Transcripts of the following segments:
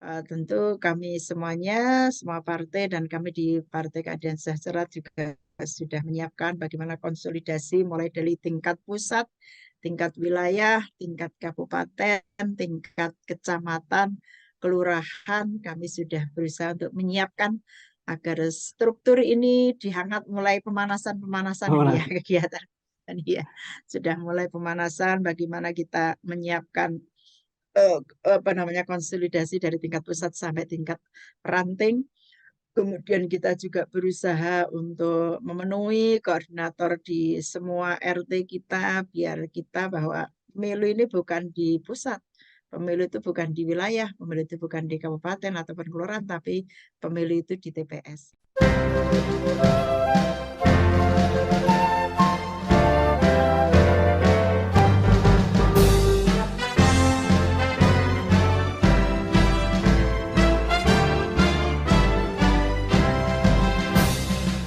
Tentu kami semuanya, semua partai dan kami di Partai Keadilan Sejahtera juga sudah menyiapkan bagaimana konsolidasi mulai dari tingkat pusat, tingkat wilayah, tingkat kabupaten, tingkat kecamatan, kelurahan. Kami sudah berusaha untuk menyiapkan agar struktur ini dihangat mulai pemanasan-pemanasan Oh, ini ya kegiatan. Dan ya, sudah mulai pemanasan bagaimana kita menyiapkan eh, konsolidasi dari tingkat pusat sampai tingkat ranting. Kemudian kita juga berusaha untuk memenuhi koordinator di semua RT kita biar kita bahwa pemilu ini bukan di pusat. Pemilu itu bukan di wilayah, pemilu itu bukan di kabupaten ataupun kelurahan, tapi pemilu itu di TPS.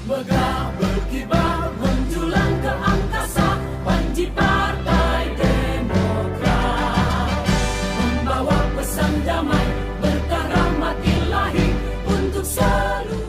Megah berkibar menjulang ke angkasa, panji Partai Demokrat membawa pesan damai berkah rahmat ilahi untuk seluruh.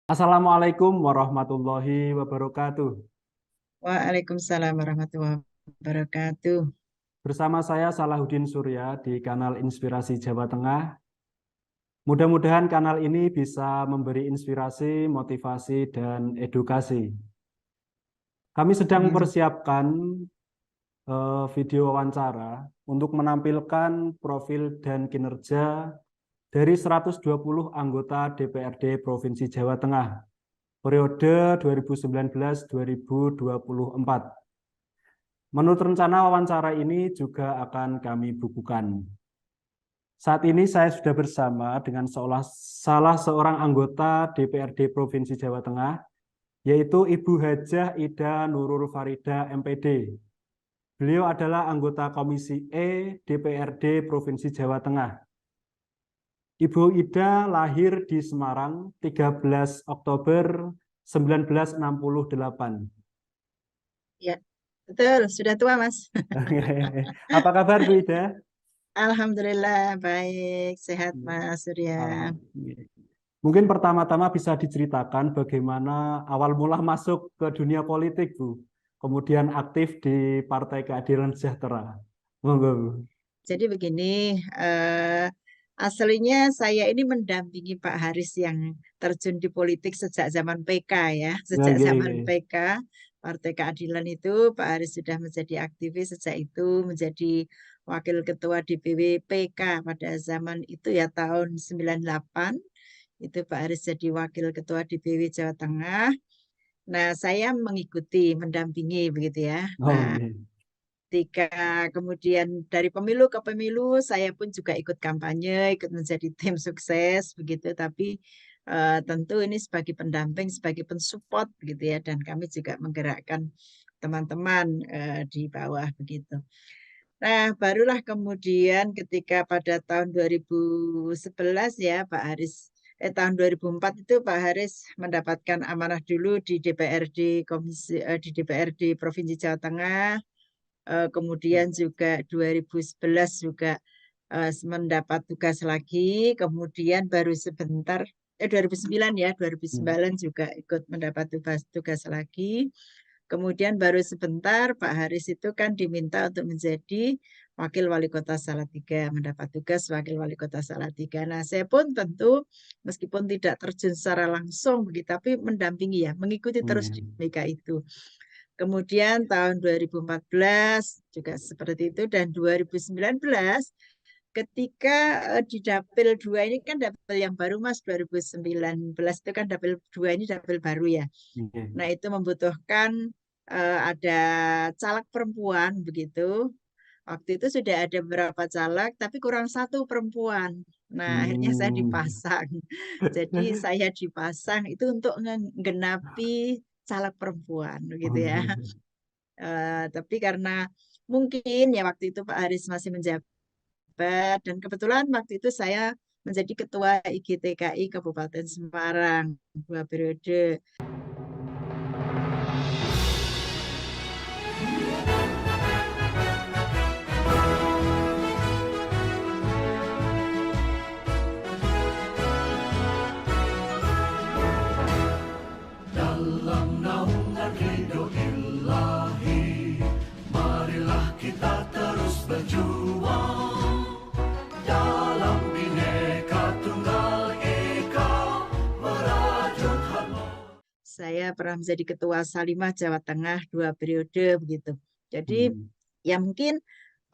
Assalamualaikum warahmatullahi wabarakatuh. Waalaikumsalam warahmatullahi wabarakatuh. Bersama saya Salahuddin Surya di kanal Inspirasi Jawa Tengah. Mudah-mudahan kanal ini bisa memberi inspirasi, motivasi, dan edukasi. Kami sedang mempersiapkan video wawancara untuk menampilkan profil dan kinerja dari 120 anggota DPRD Provinsi Jawa Tengah periode 2019-2024. Menurut rencana wawancara ini juga akan kami bukukan. Saat ini saya sudah bersama dengan salah seorang anggota DPRD Provinsi Jawa Tengah, yaitu Ibu Hajah Ida Nurul Farida MPD. Beliau adalah anggota Komisi E DPRD Provinsi Jawa Tengah. Ibu Ida lahir di Semarang 13 Oktober 1968. Ya, betul. Sudah tua, Mas. Apa kabar Bu Ida? Alhamdulillah, baik. Sehat, Mas Surya. Mungkin pertama-tama bisa diceritakan bagaimana awal mula masuk ke dunia politik, Bu. Kemudian aktif di Partai Keadilan Sejahtera. Monggo, Bu. Jadi begini, aslinya saya ini mendampingi Pak Haris yang terjun di politik sejak zaman PK ya. Sejak zaman PK, Partai Keadilan itu Pak Haris sudah menjadi aktivis sejak itu, menjadi Wakil Ketua DPW PK pada zaman itu ya tahun 98. Itu Pak Haris jadi Wakil Ketua DPW Jawa Tengah. Nah, saya mengikuti, mendampingi begitu ya. Nah, ketika kemudian dari pemilu ke pemilu, saya pun juga ikut kampanye, ikut menjadi tim sukses begitu. Tapi tentu ini sebagai pendamping, sebagai pensupport begitu ya. Dan kami juga menggerakkan teman-teman di bawah begitu. Nah, barulah kemudian ketika pada tahun 2011 ya Pak Haris, tahun 2004 itu Pak Haris mendapatkan amanah dulu di DPRD di DPRD Provinsi Jawa Tengah. Kemudian juga 2011 juga mendapat tugas lagi, kemudian baru sebentar 2009 ya, 2009 juga ikut mendapat tugas lagi. Kemudian baru sebentar Pak Haris itu kan diminta untuk menjadi Wakil Wali Kota Salatiga, mendapat tugas Wakil Wali Kota Salatiga. Nah, saya pun tentu meskipun tidak terjun secara langsung begitu, tapi mendampingi ya, mengikuti terus dinamika itu. Kemudian tahun 2014 juga seperti itu dan 2019 ketika di Dapil 2 ini kan dapil yang baru Mas 2019 itu kan dapil 2 ini dapil baru ya. Nggih. Nah, itu membutuhkan ada caleg perempuan begitu. Waktu itu sudah ada beberapa caleg tapi kurang satu perempuan. Nah, akhirnya saya dipasang. Jadi saya dipasang itu untuk menggenapi caleg perempuan begitu ya. Tapi karena mungkin ya waktu itu Pak Haris masih menjabat dan kebetulan waktu itu saya menjadi ketua IGTKI Kabupaten Semarang 2 periode. Dalam naungan ridho ilahi, marilah kita terus berjuang. Dalam Bhinneka Tunggal Ika, merajut harmoni. Saya pernah menjadi ketua Salimah Jawa Tengah 2 periode begitu. Jadi ya mungkin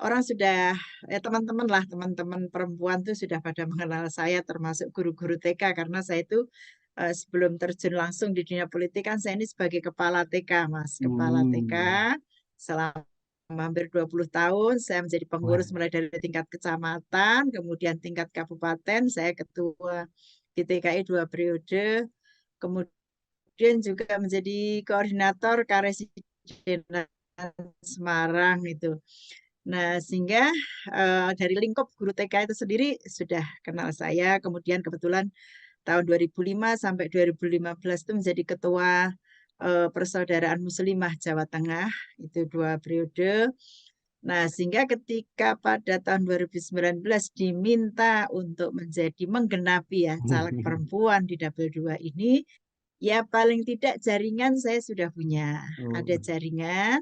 orang sudah teman-teman lah, teman-teman perempuan tuh sudah pada mengenal saya termasuk guru-guru TK karena saya itu sebelum terjun langsung di dunia politik kan saya ini sebagai kepala TK Mas, kepala TK selama hampir 20 tahun saya menjadi pengurus mulai dari tingkat kecamatan, kemudian tingkat kabupaten, saya ketua GTKI 2 periode, kemudian juga menjadi koordinator Karesidenan Semarang itu. Nah, sehingga dari lingkup guru TK itu sendiri sudah kenal saya. Kemudian kebetulan tahun 2005 sampai 2015 itu menjadi ketua Persaudaraan Muslimah Jawa Tengah, itu 2 periode. Nah, sehingga ketika pada tahun 2019 diminta untuk menjadi menggenapi ya caleg perempuan di Dapil 2 ini, ya paling tidak jaringan saya sudah punya. Ada jaringan.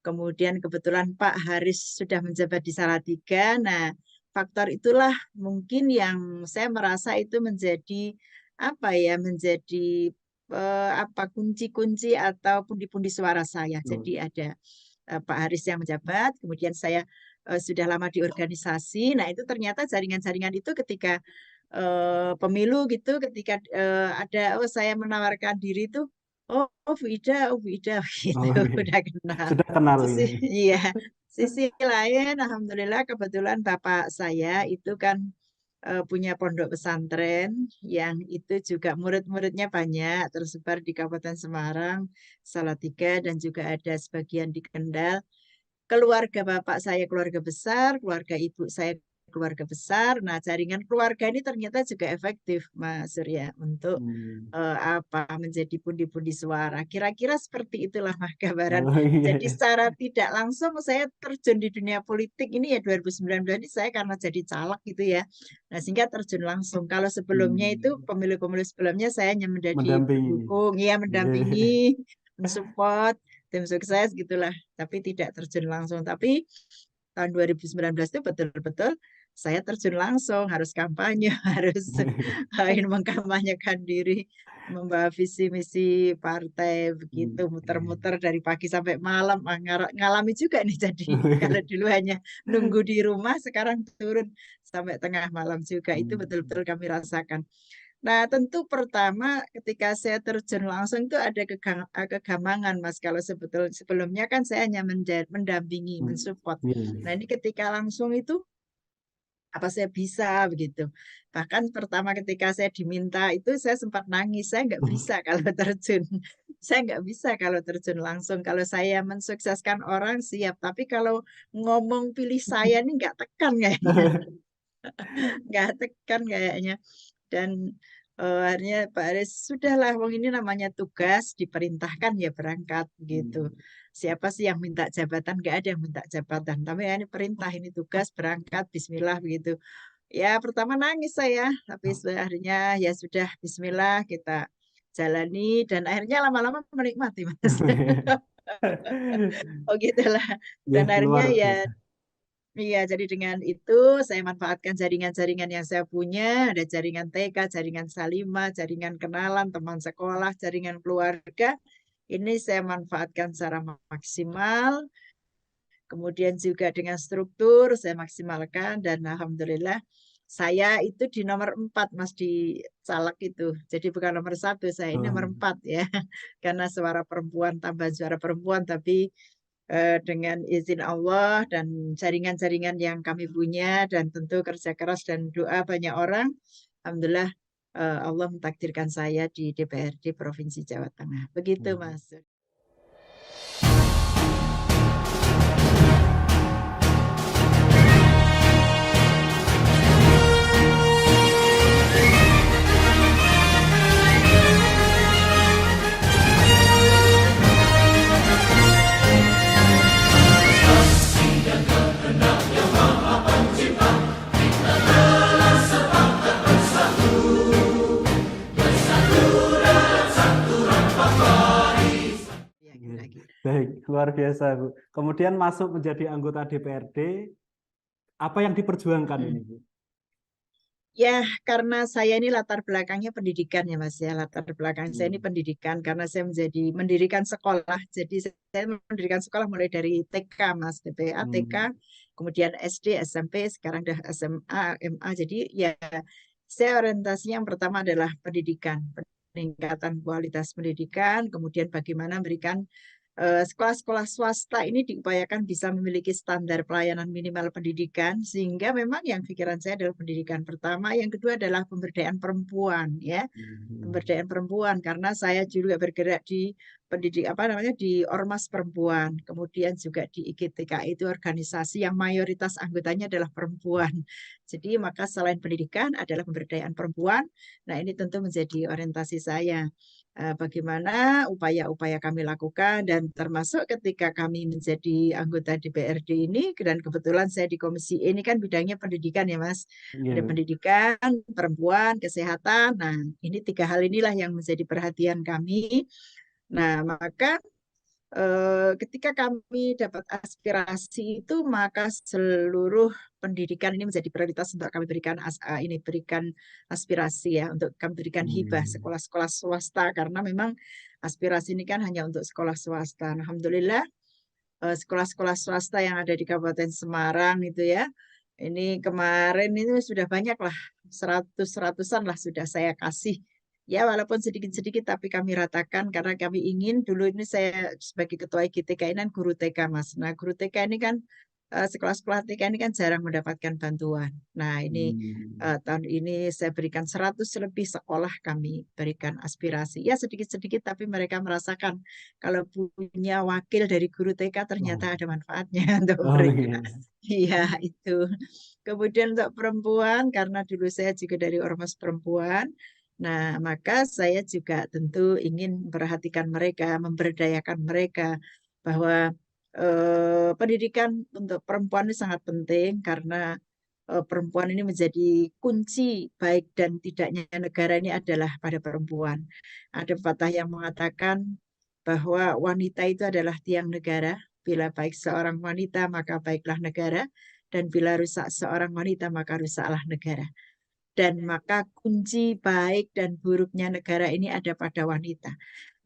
Kemudian kebetulan Pak Haris sudah menjabat di Salatiga. Nah, faktor itulah mungkin yang saya merasa itu menjadi apa ya, menjadi apa kunci-kunci atau pundi-pundi suara saya. Jadi ada Pak Haris yang menjabat, kemudian saya sudah lama di organisasi. Nah, itu ternyata jaringan-jaringan itu ketika pemilu gitu, ketika ada saya menawarkan diri itu, oh Bu Ida gitu, udah kenal. Sudah kenal Sisi, ini. iya, sisi lain, alhamdulillah kebetulan bapak saya itu kan punya pondok pesantren yang itu juga murid-muridnya banyak tersebar di Kabupaten Semarang, Salatiga dan juga ada sebagian di Kendal. Keluarga bapak saya keluarga besar, keluarga ibu saya keluarga besar. Nah, jaringan keluarga ini ternyata juga efektif, Mas Surya, untuk menjadi pundi-pundi suara. Kira-kira seperti itulah Mas gambaran. Jadi secara tidak langsung saya terjun di dunia politik ini ya 2019 ini saya karena jadi caleg gitu ya. Nah, sehingga terjun langsung. Kalau sebelumnya itu pemilu-pemilu sebelumnya saya hanya menjadi Mendampingi. pendukung, ya mendampingi, mensupport tim sukses gitulah, tapi tidak terjun langsung. Tapi tahun 2019 itu betul-betul saya terjun langsung, harus kampanye, harus mengkampanyekan diri, membawa visi misi partai begitu, muter-muter dari pagi sampai malam, ngalami juga nih jadi kalau dulu hanya nunggu di rumah, sekarang turun sampai tengah malam juga, itu betul-betul kami rasakan. Nah, tentu pertama ketika saya terjun langsung itu ada kegamangan, Mas. Kalau sebelumnya kan saya hanya mendampingi, mensupport. Nah, ini ketika langsung itu apa saya bisa begitu. Bahkan pertama ketika saya diminta itu saya sempat nangis. Saya nggak bisa kalau terjun. Saya nggak bisa kalau terjun langsung. Kalau saya mensukseskan orang siap. Tapi kalau ngomong pilih saya ini nggak tekan kayaknya. Nggak tekan kayaknya. Dan akhirnya Pak Aris sudahlah, wong ini namanya tugas, diperintahkan ya berangkat gitu. Siapa sih yang minta jabatan? Nggak ada yang minta jabatan. Tapi ya ini perintah, ini tugas, berangkat, Bismillah begitu. Ya pertama nangis saya, tapi akhirnya ya sudah Bismillah kita jalani dan akhirnya lama-lama menikmati Mas. Oh gitulah. Dan akhirnya Luar ya biasa. iya, jadi dengan itu saya manfaatkan jaringan-jaringan yang saya punya, ada jaringan TK, jaringan Salimah, jaringan kenalan, teman sekolah, jaringan keluarga. Ini saya manfaatkan secara maksimal. Kemudian juga dengan struktur saya maksimalkan dan alhamdulillah saya itu di nomor 4 Mas di caleg itu. Jadi bukan nomor 1 saya ini nomor 4 ya. Karena suara perempuan tambah suara perempuan tapi dengan izin Allah dan jaringan-jaringan yang kami punya dan tentu kerja keras dan doa banyak orang, alhamdulillah Allah mentakdirkan saya di DPRD Provinsi Jawa Tengah. Begitu Mas. Baik, luar biasa Bu. Kemudian masuk menjadi anggota DPRD, apa yang diperjuangkan ini Bu? Ya, karena saya ini latar belakangnya pendidikan ya Mas ya. Latar belakang saya ini pendidikan karena saya mendirikan sekolah. Jadi saya mendirikan sekolah mulai dari TK Mas, TPA, TK, kemudian SD, SMP, sekarang udah SMA, MA. Jadi ya saya orientasinya yang pertama adalah pendidikan, peningkatan kualitas pendidikan, kemudian bagaimana memberikan sekolah-sekolah swasta ini diupayakan bisa memiliki standar pelayanan minimal pendidikan sehingga memang yang pikiran saya adalah pendidikan pertama, yang kedua adalah pemberdayaan perempuan ya. Pemberdayaan perempuan karena saya juga bergerak di di Ormas Perempuan, kemudian juga di IGTK itu organisasi yang mayoritas anggotanya adalah perempuan. Jadi maka selain pendidikan adalah pemberdayaan perempuan. Nah, ini tentu menjadi orientasi saya. Bagaimana upaya-upaya kami lakukan dan termasuk ketika kami menjadi anggota DPRD ini dan kebetulan saya di Komisi E ini kan bidangnya pendidikan ya Mas. Ada pendidikan, perempuan, kesehatan. Nah, ini 3 hal inilah yang menjadi perhatian kami. Nah, maka ketika kami dapat aspirasi itu maka seluruh pendidikan ini menjadi prioritas untuk kami berikan aspirasi ya, untuk kami berikan hibah sekolah-sekolah swasta karena memang aspirasi ini kan hanya untuk sekolah swasta. Alhamdulillah sekolah-sekolah swasta yang ada di Kabupaten Semarang itu ya, ini kemarin ini sudah banyak lah, ratusan lah sudah saya kasih. Ya, walaupun sedikit-sedikit tapi kami ratakan karena kami ingin dulu ini saya sebagai ketua IGTK ini kan guru TK Mas. Nah, guru TK ini kan sekolah-sekolah TK ini kan jarang mendapatkan bantuan. Nah, ini tahun ini saya berikan 100 lebih sekolah kami berikan aspirasi. Ya, sedikit-sedikit tapi mereka merasakan kalau punya wakil dari guru TK ternyata ada manfaatnya untuk mereka. Iya, itu. Kemudian untuk perempuan karena dulu saya juga dari Ormas Perempuan. Nah, maka saya juga tentu ingin memperhatikan mereka, memberdayakan mereka bahwa pendidikan untuk perempuan ini sangat penting karena perempuan ini menjadi kunci baik dan tidaknya negara ini adalah pada perempuan. Ada pepatah yang mengatakan bahwa wanita itu adalah tiang negara. Bila baik seorang wanita, maka baiklah negara. Dan bila rusak seorang wanita, maka rusaklah negara. Dan maka kunci baik dan buruknya negara ini ada pada wanita.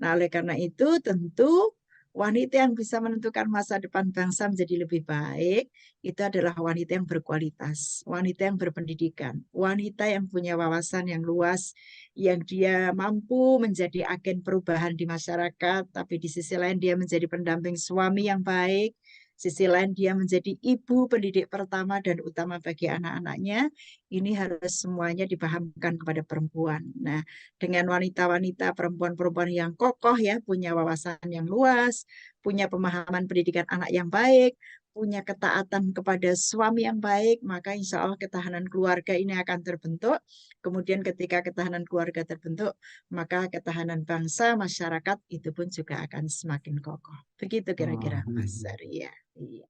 Nah, oleh karena itu tentu wanita yang bisa menentukan masa depan bangsa menjadi lebih baik itu adalah wanita yang berkualitas, wanita yang berpendidikan, wanita yang punya wawasan yang luas, yang dia mampu menjadi agen perubahan di masyarakat, tapi di sisi lain dia menjadi pendamping suami yang baik. Sisi lain dia menjadi ibu pendidik pertama dan utama bagi anak-anaknya. Ini harus semuanya dipahamkan kepada perempuan. Nah, dengan wanita-wanita, perempuan-perempuan yang kokoh ya, punya wawasan yang luas, punya pemahaman pendidikan anak yang baik, punya ketaatan kepada suami yang baik, maka insya Allah ketahanan keluarga ini akan terbentuk. Kemudian ketika ketahanan keluarga terbentuk, maka ketahanan bangsa, masyarakat itu pun juga akan semakin kokoh. Begitu kira-kira Mas Arya. Iya.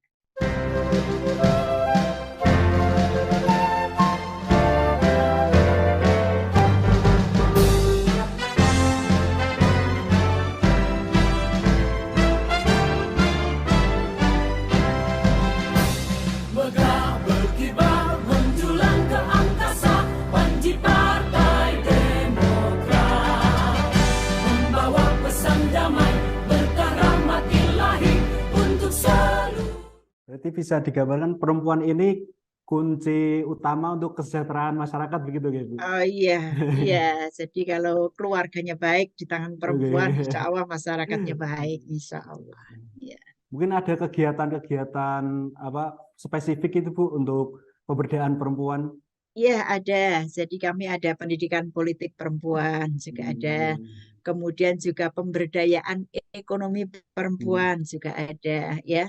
Berarti bisa digambarkan perempuan ini kunci utama untuk kesejahteraan masyarakat begitu ya, Bu? Oh iya, iya. Jadi kalau keluarganya baik di tangan perempuan, insya Oke. Allah masyarakatnya baik, insya Allah. Iya. Mungkin ada kegiatan-kegiatan apa spesifik itu Bu untuk pemberdayaan perempuan. Iya ada. Jadi kami ada pendidikan politik perempuan juga ada. Hmm. Kemudian juga pemberdayaan ekonomi Hmm. perempuan juga ada ya.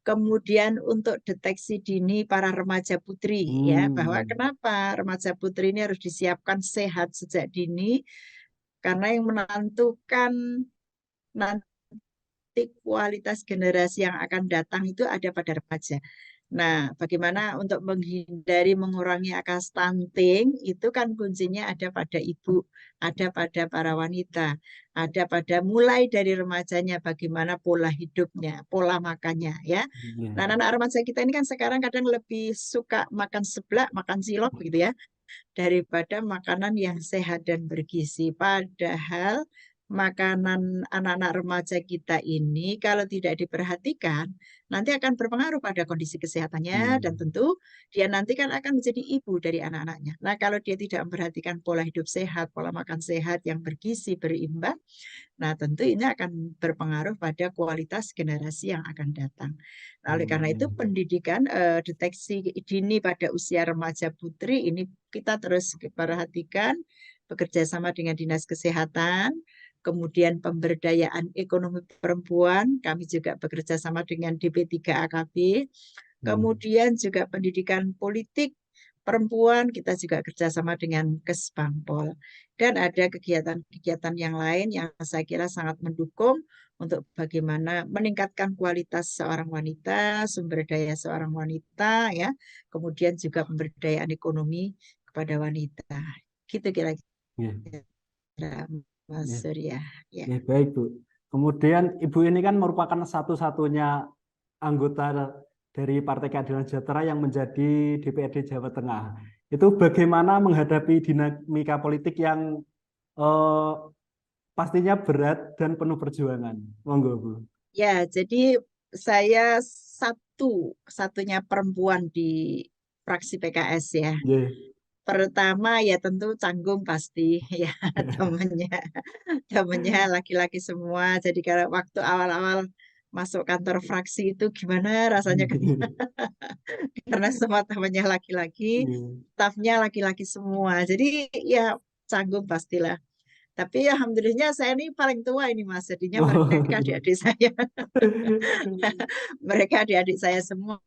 Kemudian untuk deteksi dini para remaja putri ya, bahwa Hmm. kenapa remaja putri ini harus disiapkan sehat sejak dini karena yang menentukan nanti kualitas generasi yang akan datang itu ada pada remaja. Nah, bagaimana untuk menghindari mengurangi angka stunting itu kan kuncinya ada pada ibu, ada pada para wanita, ada pada mulai dari remajanya bagaimana pola hidupnya, pola makannya ya. Iya. Nah, anak remaja kita ini kan sekarang kadang lebih suka makan seblak, makan cilok gitu ya, daripada makanan yang sehat dan bergizi. Padahal makanan anak-anak remaja kita ini kalau tidak diperhatikan nanti akan berpengaruh pada kondisi kesehatannya dan Hmm. tentu dia nanti kan akan menjadi ibu dari anak-anaknya. Nah, kalau dia tidak memperhatikan pola hidup sehat, pola makan sehat yang bergizi, berimbang, nah tentu ini akan berpengaruh pada kualitas generasi yang akan datang. Nah, oleh Oh, karena iya. itu pendidikan deteksi dini pada usia remaja putri ini kita terus perhatikan bekerja sama dengan Dinas Kesehatan, kemudian pemberdayaan ekonomi perempuan, kami juga bekerja sama dengan DP3 AKB, Hmm. kemudian juga pendidikan politik perempuan, kita juga kerjasama dengan Kesbangpol. Dan ada kegiatan-kegiatan yang lain yang saya kira sangat mendukung untuk bagaimana meningkatkan kualitas seorang wanita, sumber daya seorang wanita, ya, kemudian juga pemberdayaan ekonomi kepada wanita. Gitu kira-kira Iya. Mas Iya. Surya. Ya. Ya, baik, Bu. Kemudian Ibu ini kan merupakan satu-satunya anggota dari Partai Keadilan Sejahtera yang menjadi DPRD Jawa Tengah. Itu bagaimana menghadapi dinamika politik yang eh, pastinya berat dan penuh perjuangan. Monggo, Bu. Ya, jadi saya satunya perempuan di fraksi PKS ya. Nggih. Pertama ya tentu canggung pasti ya temennya temennya laki-laki semua. Jadi kalau waktu awal-awal masuk kantor fraksi itu gimana rasanya karena semua temannya laki-laki, Nggih. stafnya laki-laki semua. Jadi ya canggung pastilah. Tapi alhamdulillahnya saya ini paling tua ini Mas. Jadinya mereka Oh. adik-adik saya, mereka adik-adik saya semua.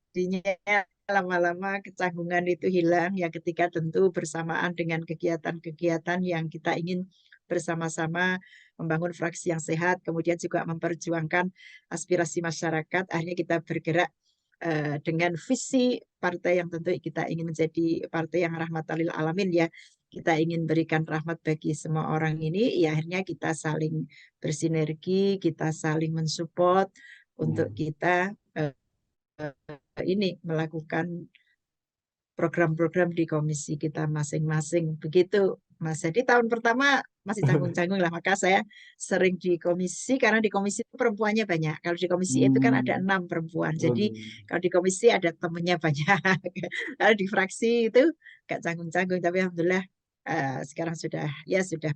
Jadinya lama-lama kecanggungan itu hilang ya ketika tentu bersamaan dengan kegiatan-kegiatan yang kita ingin bersama-sama membangun fraksi yang sehat, kemudian juga memperjuangkan aspirasi masyarakat. Akhirnya kita bergerak dengan visi partai yang tentu kita ingin menjadi partai yang rahmatan lil alamin ya. Kita ingin berikan rahmat bagi semua orang ini, ya akhirnya kita saling bersinergi, kita saling mensupport untuk kita ini melakukan program-program di komisi kita masing-masing. Begitu, Mas. Jadi tahun pertama masih canggung-canggung lah, maka saya sering di komisi karena di komisi itu perempuannya banyak. Kalau di komisi itu kan ada Hmm. 6 perempuan. Jadi Oke. kalau di komisi ada temennya banyak. Kalau di fraksi itu gak canggung-canggung, tapi alhamdulillah sekarang sudah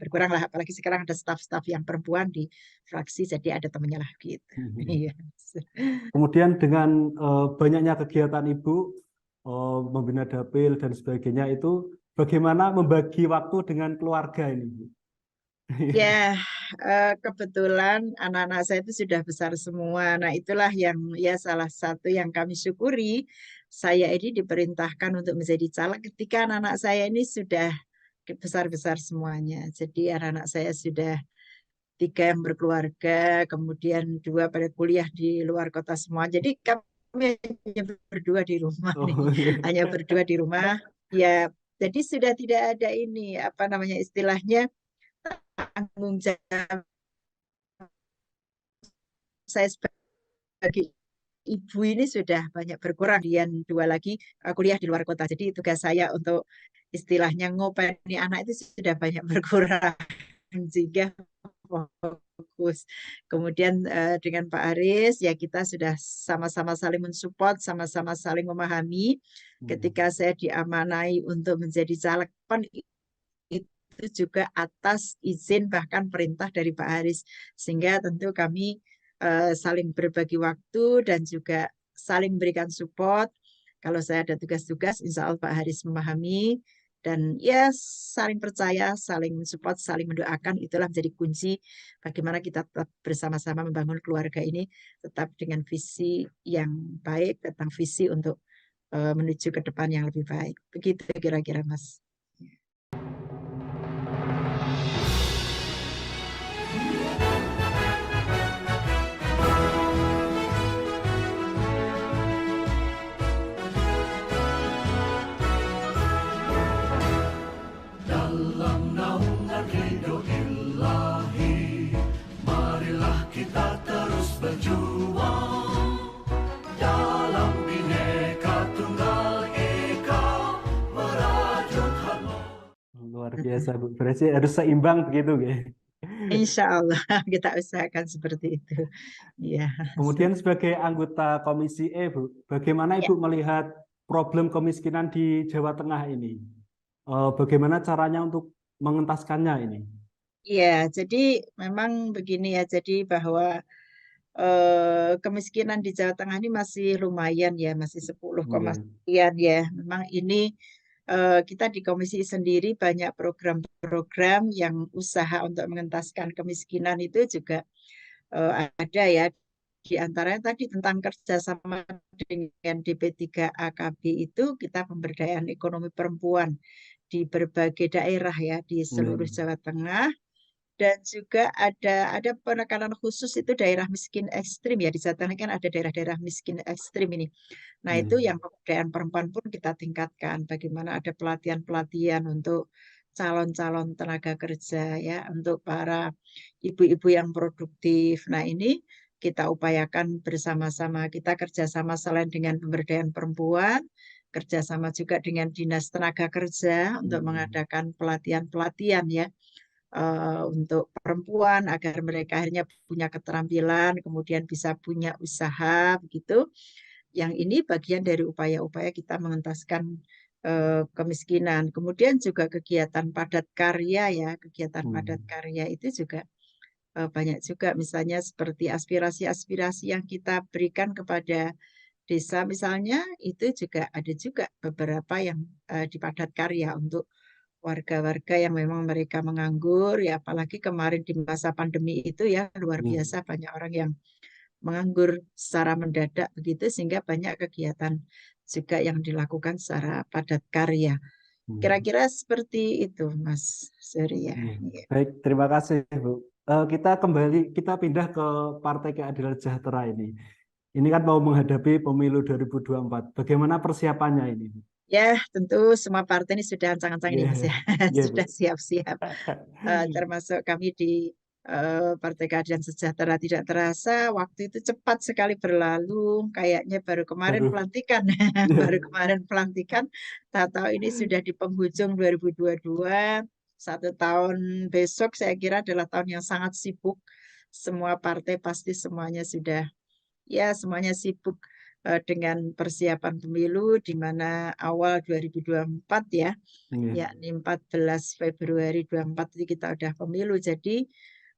berkurang lah. Apalagi sekarang ada staf-staf yang perempuan di fraksi, jadi ada temennya lah gitu. Iya. Kemudian dengan banyaknya kegiatan Ibu, membina dapil dan sebagainya itu bagaimana membagi waktu dengan keluarga ini, Bu? Ya, kebetulan anak-anak saya itu sudah besar semua. Nah, itulah yang ya salah satu yang kami syukuri. Saya ini diperintahkan untuk menjadi caleg ketika anak-anak saya ini sudah besar-besar semuanya. Jadi anak-anak saya sudah 3 yang berkeluarga, kemudian 2 pada kuliah di luar kota semua. Jadi kami hanya berdua di rumah nih, Oh, iya. hanya berdua di rumah. Ya, jadi sudah tidak ada ini apa namanya istilahnya tanggung jawab saya sebagai ibu ini sudah banyak berkurang. Kemudian 2 lagi kuliah di luar kota. Jadi tugas saya untuk istilahnya ngopeni anak itu sudah banyak berkurang. Sehingga fokus. Kemudian dengan Pak Aris ya kita sudah sama-sama saling mensupport, sama-sama saling memahami. Ketika saya diamanai untuk menjadi caleg PON itu juga atas izin bahkan perintah dari Pak Haris, sehingga tentu kami saling berbagi waktu dan juga saling memberikan support. Kalau saya ada tugas-tugas, insya Allah Pak Haris memahami dan ya saling percaya, saling support, saling mendoakan. Itulah menjadi kunci bagaimana kita tetap bersama-sama membangun keluarga ini tetap dengan visi yang baik, tentang visi untuk menuju ke depan yang lebih baik. Begitu kira-kira Mas. Dalam naungan ridho ilahi, marilah kita terus berjuang. Dalam Bhinneka Tunggal Ika, merajut harmoni. Luar biasa, Bu. Berarti harus seimbang begitu, ya. Insya Allah kita usahakan seperti itu. Ya. Kemudian sebagai anggota Komisi E, Bu, bagaimana Ya. Ibu melihat problem kemiskinan di Jawa Tengah ini? Bagaimana caranya untuk mengentaskannya ini? Ya, jadi memang begini ya. Jadi bahwa kemiskinan di Jawa Tengah ini masih lumayan ya, masih 10, sekian ya. Memang ini kita di komisi sendiri banyak program-program yang usaha untuk mengentaskan kemiskinan itu juga ada ya. Di antaranya tadi tentang kerjasama dengan DP3AKB itu kita pemberdayaan ekonomi perempuan di berbagai daerah ya di seluruh Jawa Tengah. Dan juga ada penekanan khusus itu daerah miskin ekstrim ya, di Jawa Tengah kan ada daerah-daerah miskin ekstrim ini. Nah itu yang pemberdayaan perempuan pun kita tingkatkan. Bagaimana ada pelatihan-pelatihan untuk calon-calon tenaga kerja ya, untuk para ibu-ibu yang produktif. Nah ini kita upayakan bersama-sama. Kita kerjasama selain dengan pemberdayaan perempuan, kerjasama juga dengan Dinas Tenaga Kerja untuk mengadakan pelatihan-pelatihan ya untuk perempuan agar mereka akhirnya punya keterampilan, kemudian bisa punya usaha begitu. Yang ini bagian dari upaya-upaya kita mengentaskan kemiskinan. Kemudian juga kegiatan padat karya ya, kegiatan padat karya itu juga banyak juga, misalnya seperti aspirasi-aspirasi yang kita berikan kepada desa misalnya, itu juga ada juga beberapa yang di padat karya untuk warga-warga yang memang mereka menganggur ya, apalagi kemarin di masa pandemi itu ya luar biasa banyak orang yang menganggur secara mendadak begitu, sehingga banyak kegiatan juga yang dilakukan secara padat karya. Kira-kira seperti itu Mas Surya. Baik, terima kasih Bu. Kita pindah ke Partai Keadilan Sejahtera ini. Ini kan mau menghadapi pemilu 2024. Bagaimana persiapannya ini? Ya, tentu semua partai ini sudah ancang-ancang ini Mas ya. Sudah siap-siap. Termasuk kami di Partai Keadilan Sejahtera. Tidak terasa waktu itu cepat sekali berlalu. Kayaknya baru kemarin pelantikan. Baru kemarin pelantikan. Tahu-tahu ini sudah di penghujung 2022. 1 tahun besok saya kira adalah tahun yang sangat sibuk. Semua partai pasti semuanya sudah semuanya sibuk dengan persiapan pemilu, di mana awal 2024 ya, yakni 14 Februari 24 itu kita udah pemilu. Jadi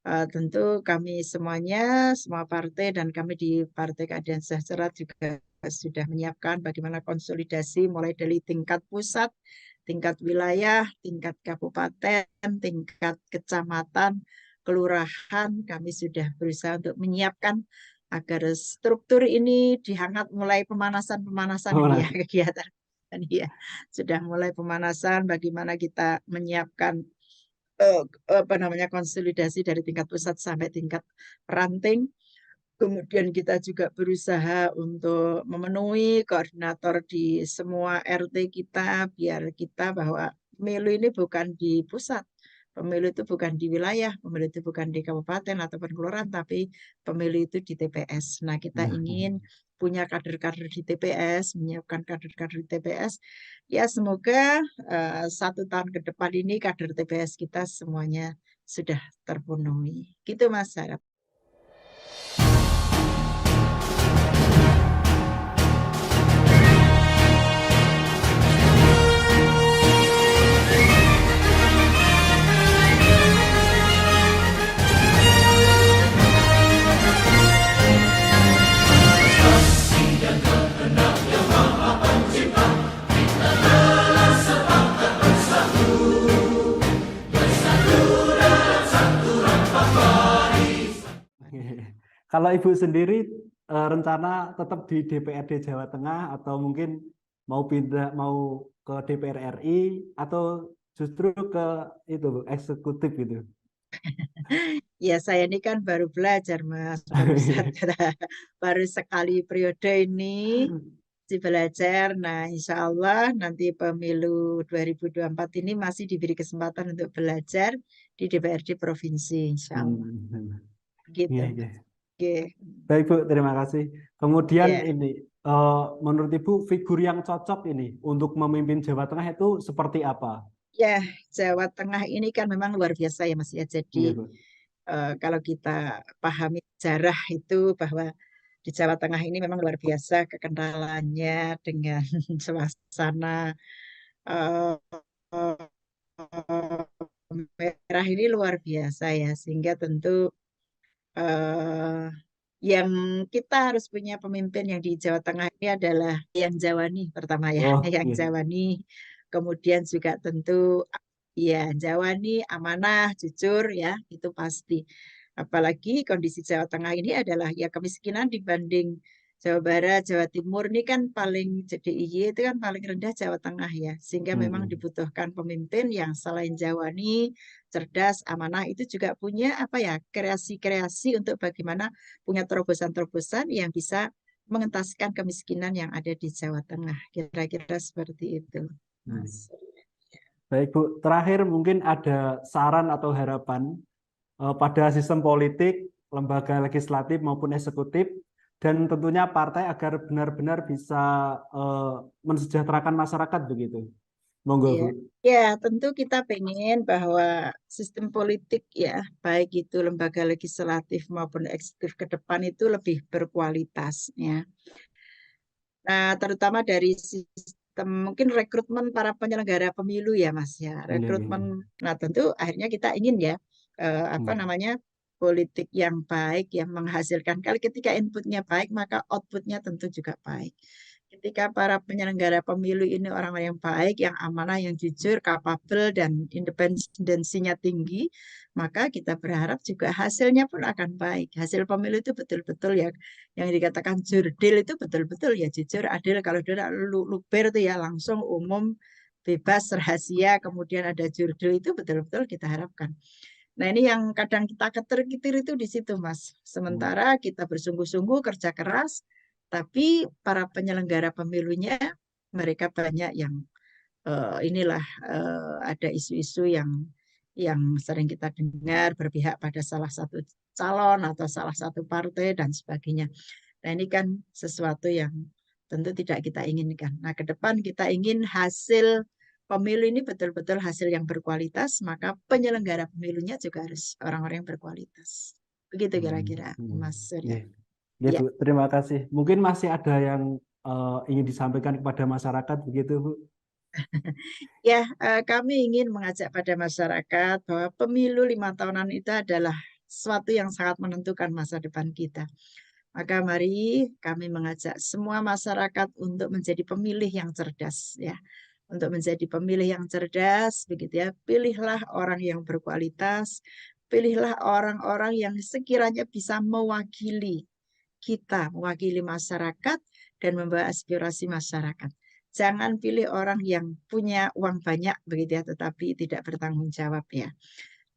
tentu kami semuanya, semua partai dan kami di Partai Keadilan Sejahtera juga sudah menyiapkan bagaimana konsolidasi mulai dari tingkat pusat, tingkat wilayah, tingkat kabupaten, tingkat kecamatan, kelurahan. Kami sudah berusaha untuk menyiapkan agar struktur ini dihangat mulai pemanasan-pemanasan ini ya, kegiatan. Ya, sudah mulai pemanasan bagaimana kita menyiapkan konsolidasi dari tingkat pusat sampai tingkat ranting. Kemudian kita juga berusaha untuk memenuhi koordinator di semua RT kita, biar kita bahwa pemilu ini bukan di pusat, pemilu itu bukan di wilayah, pemilu itu bukan di kabupaten ataupun kelurahan, tapi pemilu itu di TPS. Nah, kita ingin punya kader-kader di TPS, menyiapkan kader-kader di TPS. Ya, semoga 1 tahun ke depan ini kader TPS kita semuanya sudah terpenuhi. Gitu Mas harap. Kalau Ibu sendiri rencana tetap di DPRD Jawa Tengah atau mungkin mau pindah mau ke DPR RI atau justru ke itu eksekutif gitu? Ya saya ini kan baru belajar Mas, baru baru sekali periode ini masih belajar. Nah, insya Allah nanti pemilu 2024 ini masih diberi kesempatan untuk belajar di DPRD provinsi, insya Allah. Gitu. Iya, iya. Oke. Baik Bu, terima kasih. Kemudian Ya. ini, menurut Ibu figur yang cocok ini untuk memimpin Jawa Tengah itu seperti apa? Ya, Jawa Tengah ini kan memang luar biasa ya Mas ya. Iya, Jadi Bu. kalau kita pahami sejarah itu bahwa di Jawa Tengah ini memang luar biasa kekenalannya dengan suasana eh, merah ini luar biasa ya, sehingga tentu eh, yang kita harus punya pemimpin yang di Jawa Tengah ini adalah yang Jawani pertama ya, Oh, yang iya. Jawani, kemudian juga tentu ya Jawani, amanah, jujur ya, itu pasti. Apalagi kondisi Jawa Tengah ini adalah ya kemiskinan dibanding Jawa Barat, Jawa Timur ini kan paling JDIY itu kan paling rendah Jawa Tengah ya. Sehingga memang dibutuhkan pemimpin yang selain Jawani, cerdas, amanah itu juga punya apa ya kreasi-kreasi untuk bagaimana punya terobosan-terobosan yang bisa mengentaskan kemiskinan yang ada di Jawa Tengah. Kira-kira seperti itu, Mas. Baik Bu, terakhir mungkin ada saran atau harapan pada sistem politik, lembaga legislatif maupun eksekutif, dan tentunya partai agar benar-benar bisa mensejahterakan masyarakat begitu. Monggo Ya, Bu. ya, tentu kita pengen bahwa sistem politik ya, baik itu lembaga legislatif maupun eksekutif ke depan itu lebih berkualitas ya. Nah, terutama dari sistem mungkin rekrutmen para penyelenggara pemilu ya, Mas ya. Rekrutmen. Nah, tentu akhirnya kita ingin ya apa namanya politik yang baik yang menghasilkan. Kalau ketika inputnya baik, maka outputnya tentu juga baik. Ketika para penyelenggara pemilu ini orang-orang yang baik, yang amanah, yang jujur, kapabel, dan independensinya tinggi, maka kita berharap juga hasilnya pun akan baik. Hasil pemilu itu betul-betul ya, yang dikatakan jurdil itu betul-betul ya jujur, adil. Kalau dia luber itu ya langsung umum, bebas, rahasia, kemudian ada jurdil itu betul-betul kita harapkan. Nah ini yang kadang kita ketir-ketir itu di situ Mas. Sementara kita bersungguh-sungguh kerja keras, tapi para penyelenggara pemilunya mereka banyak yang inilah ada isu-isu yang sering kita dengar berpihak pada salah satu calon atau salah satu partai dan sebagainya. Nah ini kan sesuatu yang tentu tidak kita inginkan. Nah ke depan kita ingin hasil pemilu ini betul-betul hasil yang berkualitas, maka penyelenggara pemilunya juga harus orang-orang yang berkualitas. Begitu kira-kira Mas Surya. Ya, Ya. Bu, terima kasih. Mungkin masih ada yang ingin disampaikan kepada masyarakat begitu Bu? Ya, kami ingin mengajak pada masyarakat bahwa pemilu 5 tahunan itu adalah sesuatu yang sangat menentukan masa depan kita. Maka mari kami mengajak semua masyarakat untuk menjadi pemilih yang cerdas ya. Untuk menjadi pemilih yang cerdas begitu ya. Pilihlah orang yang berkualitas, pilihlah orang-orang yang sekiranya bisa mewakili kita, mewakili masyarakat dan membawa aspirasi masyarakat. Jangan pilih orang yang punya uang banyak begitu ya, tetapi tidak bertanggung jawab ya.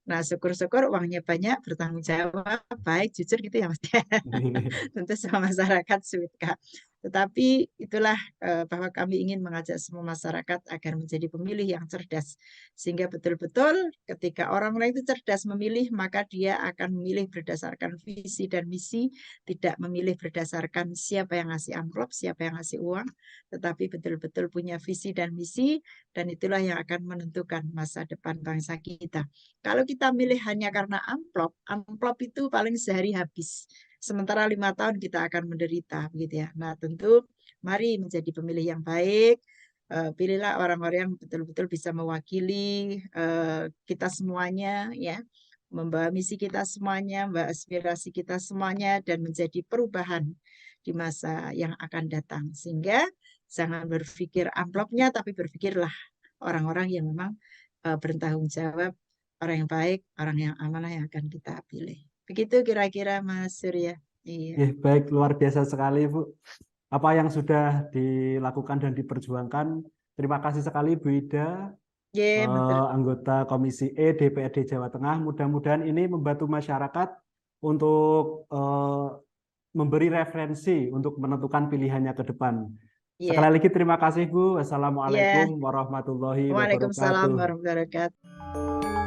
Nah, syukur-syukur uangnya banyak, bertanggung jawab, baik, jujur gitu ya Mas. Tentu semua masyarakat suka. Tetapi itulah bahwa kami ingin mengajak semua masyarakat agar menjadi pemilih yang cerdas. Sehingga betul-betul ketika orang-orang itu cerdas memilih, maka dia akan memilih berdasarkan visi dan misi, tidak memilih berdasarkan siapa yang ngasih amplop, siapa yang ngasih uang, tetapi betul-betul punya visi dan misi, dan itulah yang akan menentukan masa depan bangsa kita. Kalau kita milih hanya karena amplop, amplop itu paling sehari habis. Sementara 5 tahun kita akan menderita, begitu ya. Nah, tentu mari menjadi pemilih yang baik. Pilihlah orang-orang yang betul-betul bisa mewakili kita semuanya, ya, membawa misi kita semuanya, membawa aspirasi kita semuanya, dan menjadi perubahan di masa yang akan datang. Sehingga jangan berpikir amplopnya, tapi berpikirlah orang-orang yang memang bertanggung jawab, orang yang baik, orang yang amanah yang akan kita pilih. Begitu kira-kira Mas Surya. Iya. Baik, luar biasa sekali Bu. Apa yang sudah dilakukan dan diperjuangkan. Terima kasih sekali Bu Ida, anggota Komisi E DPRD Jawa Tengah. Mudah-mudahan ini membantu masyarakat untuk memberi referensi untuk menentukan pilihannya ke depan. Sekali lagi terima kasih Bu. Wassalamualaikum warahmatullahi wabarakatuh. Waalaikumsalam warahmatullahi wabarakatuh.